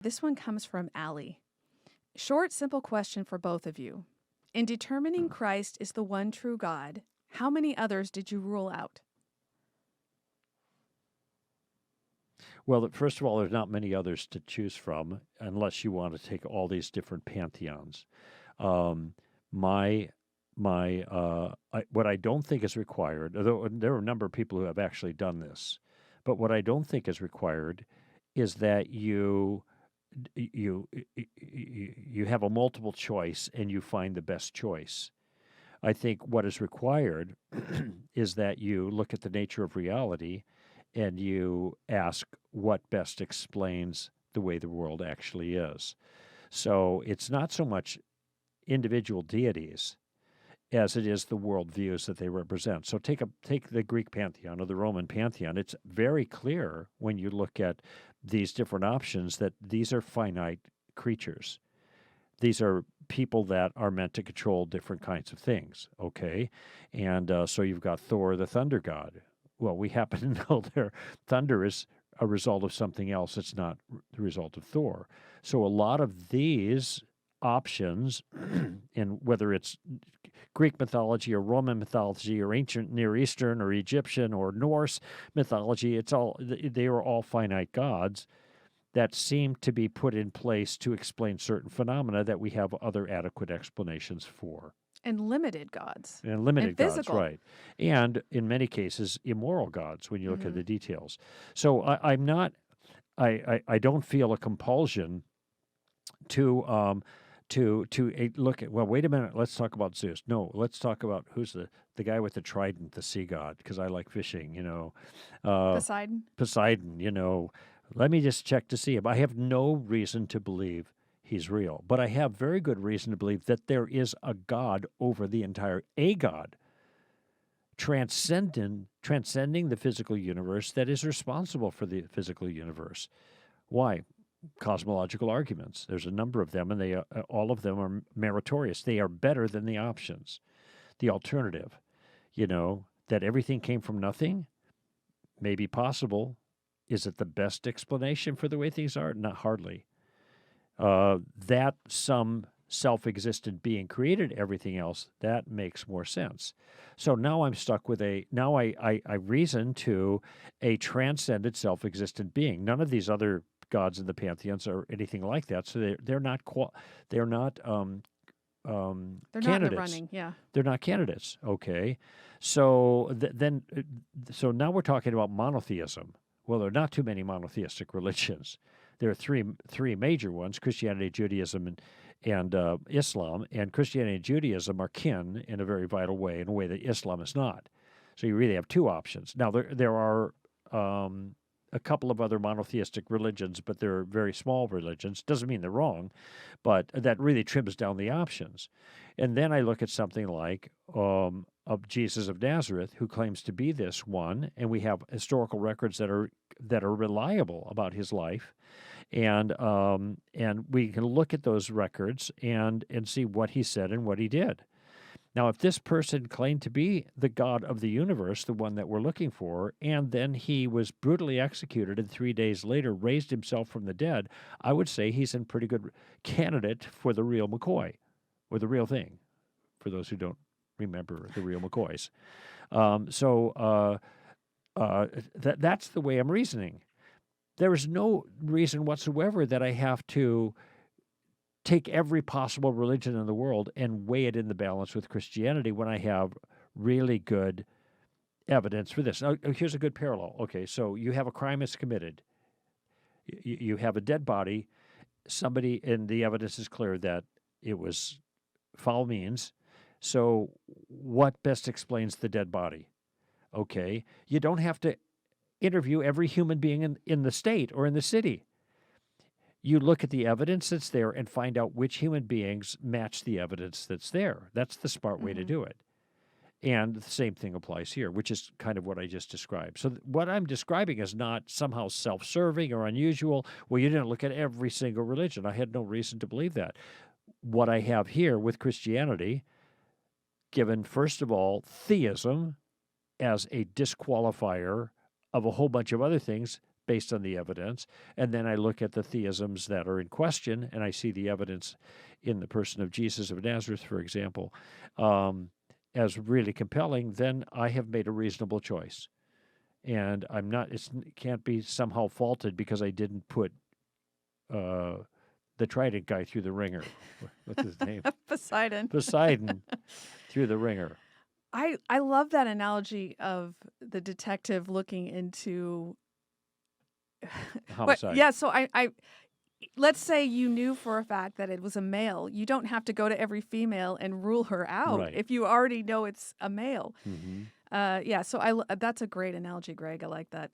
This one comes from Allie. Short, simple question for both of you. In determining Christ is the one true God, how many others did you rule out? Well, first of all, there's not many others to choose from unless you want to take all these different pantheons. Um, my what I don't think is required, although there are a number of people who have actually done this, but what I don't think is required is that you you have a multiple choice and you find the best choice. I think what is required is that you look at the nature of reality and you ask what best explains the way the world actually is. So it's not so much individual deities as it is the worldviews that they represent. So take the Greek pantheon or the Roman pantheon. It's very clear when you look at these different options that these are finite creatures. These are people that are meant to control different kinds of things, okay? And so you've got Thor, the thunder god. Well, we happen to know their thunder is a result of something else. It's not the result of Thor. So a lot of these options, and whether it's Greek mythology or Roman mythology or ancient Near Eastern or Egyptian or Norse mythology, they are all finite gods that seem to be put in place to explain certain phenomena that we have other adequate explanations for. And limited gods. And limited and gods, physical. right. And in many cases, immoral gods when you look at the details. So I don't feel a compulsion to look at, well, wait a minute, let's talk about Zeus. No, let's talk about who's the guy with the trident, the sea god, because I like fishing, Poseidon? Poseidon, let me just check to see him. I have no reason to believe he's real, but I have very good reason to believe that there is a God over a God, transcending the physical universe that is responsible for the physical universe. Why? Cosmological arguments. There's a number of them, and all of them are meritorious. They are better than the options. The alternative, that everything came from nothing, may be possible. Is it the best explanation for the way things are? Not hardly. That some self-existent being created everything else, that makes more sense. So now I'm stuck with I reason to a transcendent self-existent being. None of these other gods in the pantheons are anything like that. So they're not They're candidates. not in the running, yeah. They're not candidates. Okay, so so now we're talking about monotheism. Well, there are not too many monotheistic religions. There are three major ones: Christianity, Judaism, and Islam. And Christianity and Judaism are kin in a very vital way, in a way that Islam is not. So you really have two options. Now there are a couple of other monotheistic religions, but they're very small religions. Doesn't mean they're wrong, but that really trims down the options. And then I look at something like of Jesus of Nazareth, who claims to be this one, and we have historical records that are reliable about his life, and we can look at those records and see what he said and what he did. Now, if this person claimed to be the God of the universe, the one that we're looking for, and then he was brutally executed and 3 days later raised himself from the dead, I would say he's a pretty good candidate for the real McCoy, or the real thing, for those who don't remember the real McCoys. That's the way I'm reasoning. There is no reason whatsoever that I have to take every possible religion in the world and weigh it in the balance with Christianity when I have really good evidence for this. Now, here's a good parallel. Okay, so you have a crime that's committed. You have a dead body. Somebody, and the evidence is clear that it was foul means. So what best explains the dead body? Okay, you don't have to interview every human being in the state or in the city. You look at the evidence that's there and find out which human beings match the evidence that's there. That's the smart way to do it. And the same thing applies here, which is kind of what I just described. So what I'm describing is not somehow self-serving or unusual. Well, you didn't look at every single religion. I had no reason to believe that. What I have here with Christianity, given, first of all, theism as a disqualifier of a whole bunch of other things based on the evidence. And then I look at the theisms that are in question, and I see the evidence in the person of Jesus of Nazareth, for example, as really compelling. Then I have made a reasonable choice. And I'm not, it can't be somehow faulted because I didn't put the Trident guy through the ringer. What's his name? Poseidon. Poseidon through the ringer. I love that analogy of the detective looking into Homicide. yeah, so I let's say you knew for a fact that it was a male. You don't have to go to every female and rule her out Right. if you already know it's a male. Mm-hmm. Yeah, so that's a great analogy, Greg. I like that.